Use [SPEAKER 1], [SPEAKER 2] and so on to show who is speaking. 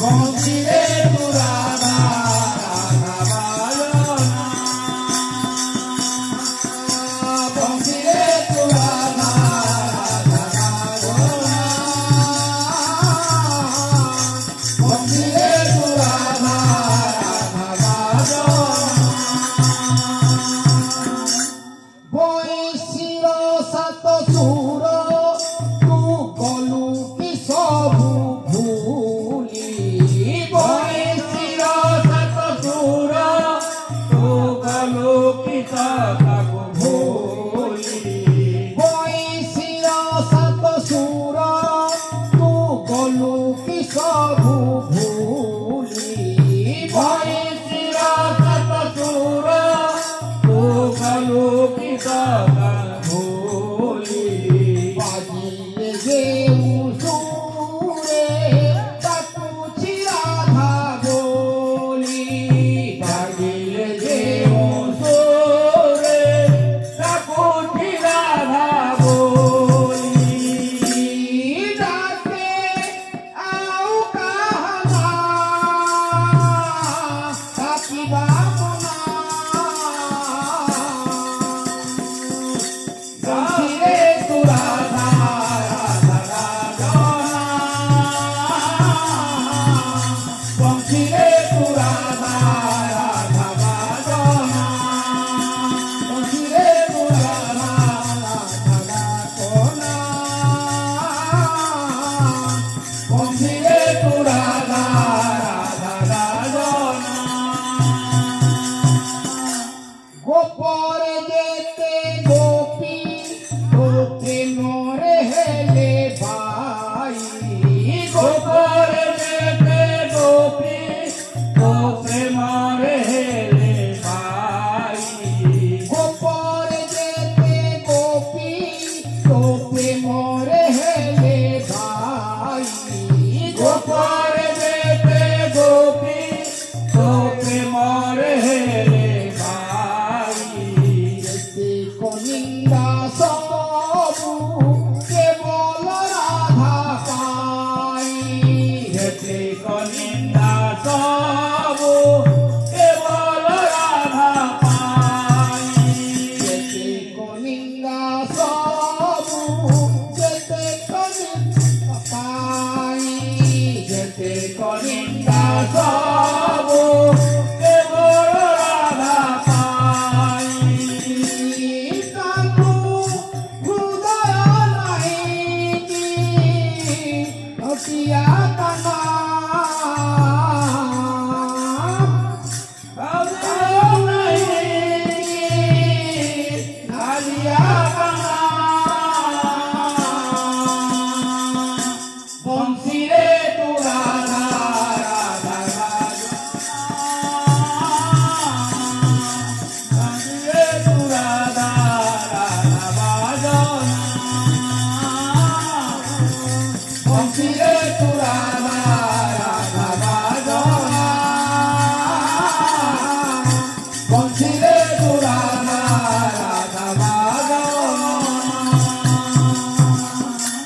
[SPEAKER 1] বংশীরে পুরানা রাধা বাজনা বংশীরে পুরানা রাধা বাজনা বংশীরে পুরানা রাধা বাজনা বৈশির সাত সুর তু গলু কি সবু ভুলি বৈশির সাত সুর তু গলু কি সবু ভুলি বৈশির সাত সুর তু গলু কি সবু ভুলি বৈশির সাত সুর তু গলু কি সবু ভুলি বাজিয়ে যে সুরে তাকু চিরাধা বলি বাজিয়ে যে সুরে তাকু চিরাধা বলি ডাকে আও কাহনা থাকিবা মনা বংশীরে পুরানা রাধা বাজনা বংশীরে পুরানা রাধা বাজনা বংশীরে পুরানা রাধা বাজনা বংশীরে পুরানা রাধা বাজনা গোপরে যেতে গোপী তোকে মোরে হেলে ভাই গোপরে যেতে গোপী তোকে মোরে হেলে ভাই গোপরে যেতে গোপী তোকে মোরে হেলে ভাই গোপরে যেতে গোপী তোকে মোরে হেলে ভাই যেতে কনিন্দা সবু কেবল রাধা পাই যেতে কনিন্দা সবু কেবল রাধা পাই যেতে কনিন্দা সবু যেতে কনিন্দা পাই যেতে কনিন্দা সবু কেবল রাধা পাই কাকু হৃদয় নাই কি নটিয়া কানা হৃদয় নাই কি নালিয়া কানা বংশীরে পুরানা রাধা বাজনা বংশীরে পুরানা রাধা বাজনা বংশীরে পুরানা রাধা বাজনা বংশীরে